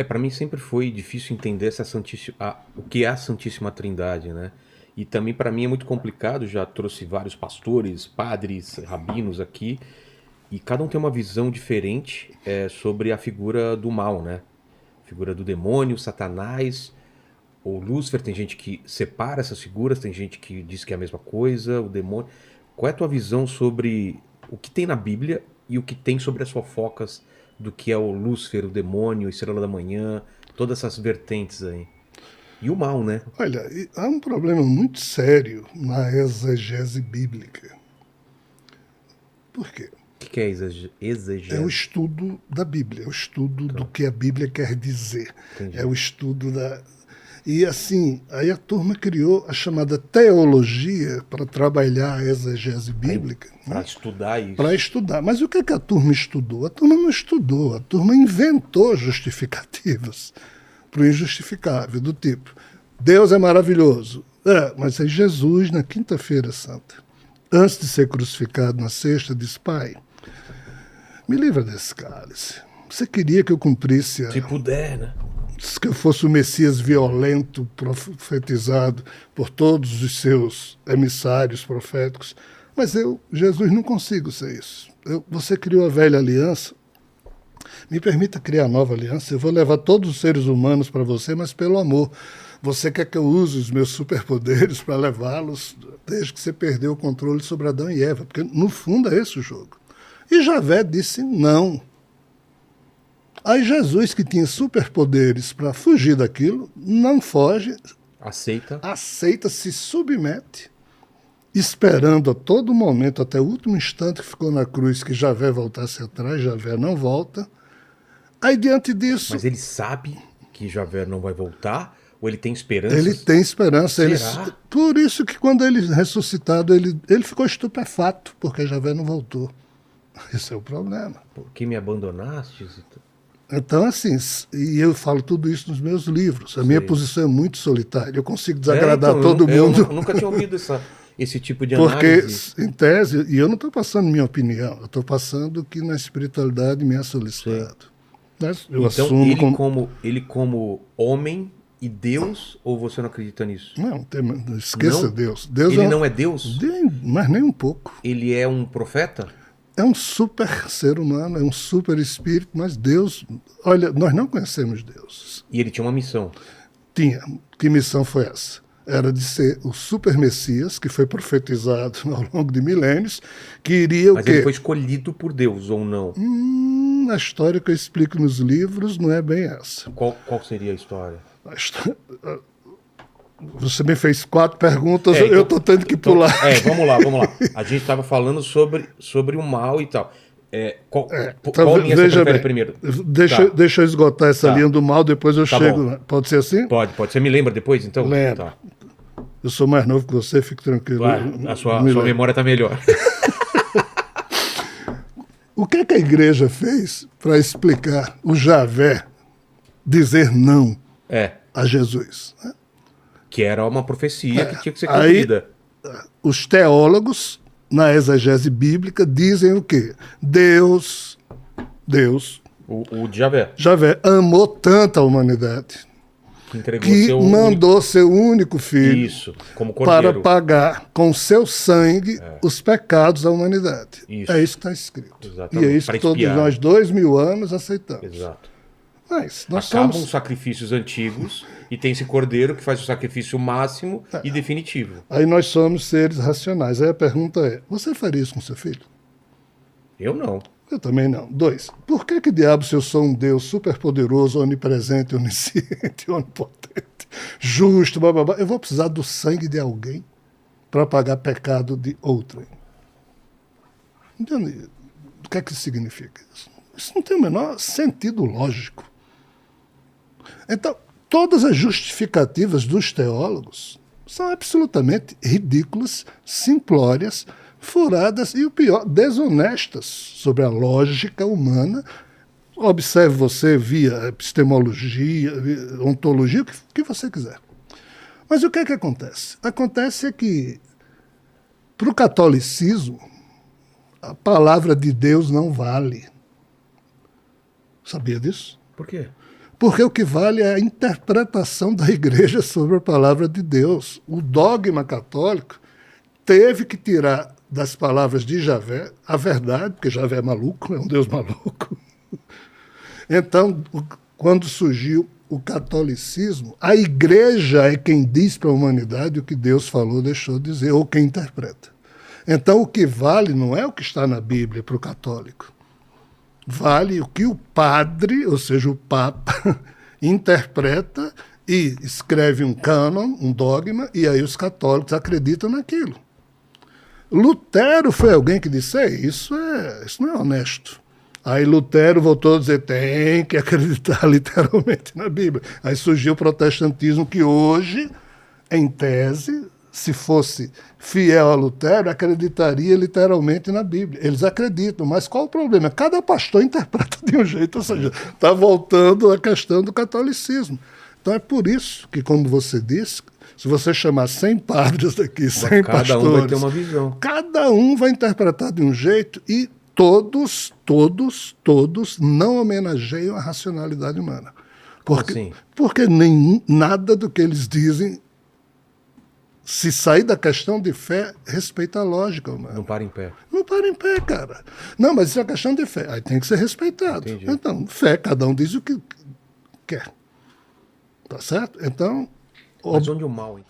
Para mim sempre foi difícil entender o que é a Santíssima Trindade, né? E também para mim é muito complicado, já trouxe vários pastores, padres, rabinos aqui, e cada um tem uma visão diferente sobre a figura do mal, né? Figura do demônio, Satanás, ou Lúcifer. Tem gente que separa essas figuras, tem gente que diz que é a mesma coisa, o demônio. Qual é a tua visão sobre o que tem na Bíblia e o que tem sobre as fofocas do que é o Lúcifer, o demônio, a Estrela da Manhã, todas essas vertentes aí? E o mal, né? Olha, há um problema muito sério na exegese bíblica. Por quê? O que é É o exegese? estudo da Bíblia, é o estudo do Então, que a Bíblia quer dizer. É entendi. o estudo da. E assim, aí a turma criou a chamada teologia para trabalhar a exegese bíblica, Para né? estudar isso. Para estudar. Mas o que, é que a turma estudou? A turma não estudou, a turma inventou justificativas para o injustificável, do tipo, Deus é maravilhoso. Mas aí Jesus, na quinta-feira santa, antes de ser crucificado na sexta, disse, Pai, me livra desse cálice. Você queria que eu cumprisse Se puder, né? que eu fosse o Messias violento, profetizado por todos os seus emissários proféticos, mas eu, Jesus, não consigo ser isso. Você criou a velha aliança, me permita criar a nova aliança, eu vou levar todos os seres humanos para você, mas pelo amor. Você quer que eu use os meus superpoderes para levá-los desde que você perdeu o controle sobre Adão e Eva, porque no fundo é esse o jogo. E Javé disse não. Aí Jesus, que tinha superpoderes para fugir daquilo, não foge, Aceita. aceita, se submete, esperando a todo momento, até o último instante que ficou na cruz, que Javé voltasse atrás. Javé não volta. Aí, diante disso, Mas ele sabe que Javé não vai voltar? Ou ele tem ele esperanças? tem esperança. Será? Por isso que quando ele ressuscitado, ele ficou estupefato, porque Javé não voltou. Esse é o problema. Por que me abandonastes? Então, assim, e eu falo tudo isso nos meus livros. A minha Sei. posição é muito solitária. Eu consigo desagradar Então, todo mundo. eu nunca tinha ouvido esse tipo de Porque, análise. em tese, e eu não estou passando minha opinião, eu estou passando o que na espiritualidade me é Sei. solicitado. Mas eu Então, assumo como. ele como homem e Deus, ou você não acredita nisso? Não, esqueça Não? Deus. Deus Ele não é Deus? mas nem um pouco. Ele é um profeta? É um super ser humano, é um super espírito, mas Deus. Olha, nós não conhecemos Deus. E ele tinha uma missão. Tinha. Que missão foi essa? Era de ser o super Messias, que foi profetizado ao longo de milênios, que iria Mas ele foi escolhido por Deus, ou não? A história que eu explico nos livros não é bem essa. Qual seria a história? Você me fez 4 perguntas, Então, eu estou tendo que pular. Vamos lá. A gente estava falando sobre o mal e tal. Qual linha você Veja prefere bem, primeiro? deixa eu esgotar essa Tá. linha do mal, depois eu Tá chego. bom. Pode ser assim? Pode. Você me lembra depois, então? Lembro. Tá. Eu sou mais novo que você, fique tranquilo. A sua Me lembro. memória tá melhor. O que é que a igreja fez para explicar o Javé dizer não a Jesus? Que era uma profecia que tinha que ser Aí, cumprida. os teólogos, na exegese bíblica, dizem o quê? Deus, O de Javé, Javé, amou tanto a humanidade que entregou que seu mandou seu único filho Isso, como para cordeiro. pagar com seu sangue os pecados da humanidade. Isso. É isso que está escrito. Exatamente, E é isso para que todos expiar. nós, 2000 anos, aceitamos. Exato. Mas nós Acabam somos... os sacrifícios antigos e tem esse cordeiro que faz o sacrifício máximo e definitivo. Aí nós somos seres racionais. Aí a pergunta é, você faria isso com seu filho? Eu não. Eu também não. 2, por que diabo, se eu sou um Deus superpoderoso, onipresente, onisciente, onipotente, justo, blá, blá, blá, eu vou precisar do sangue de alguém para pagar pecado de outrem? Entende? O que é que isso significa? Isso não tem o menor sentido lógico. Então, todas as justificativas dos teólogos são absolutamente ridículas, simplórias, furadas e, o pior, desonestas sobre a lógica humana. Observe você via epistemologia, via ontologia, o que você quiser. Mas o que é que acontece? Acontece é que, para o catolicismo, a palavra de Deus não vale. Sabia disso? Por quê? Porque o que vale é a interpretação da igreja sobre a palavra de Deus. O dogma católico teve que tirar das palavras de Javé a verdade, porque Javé é maluco, é um Deus maluco. Então, quando surgiu o catolicismo, a igreja é quem diz para a humanidade o que Deus falou, deixou de dizer, ou quem interpreta. Então, o que vale não é o que está na Bíblia para o católico. Vale o que o padre, ou seja, o Papa, interpreta e escreve um cânon, um dogma, e aí os católicos acreditam naquilo. Lutero foi alguém que disse, isso não é honesto. Aí Lutero voltou a dizer, tem que acreditar literalmente na Bíblia. Aí surgiu o protestantismo que hoje, em tese, se fosse fiel a Lutero, acreditaria literalmente na Bíblia. Eles acreditam, mas qual o problema? Cada pastor interpreta de um jeito, ou seja, está voltando à questão do catolicismo. Então é por isso que, como você disse, se você chamar 100 padres daqui, 100 pastores... Cada um vai ter uma visão. Cada um vai interpretar de um jeito e todos não homenageiam a racionalidade humana. Porque nada do que eles dizem, se sair da questão de fé, respeita a lógica humana. Não para em pé. Não para em pé, cara. Não, mas isso é uma questão de fé. Aí tem que ser respeitado. Entendi. Então, fé, cada um diz o que quer. Tá certo? Então... Mas onde o mal...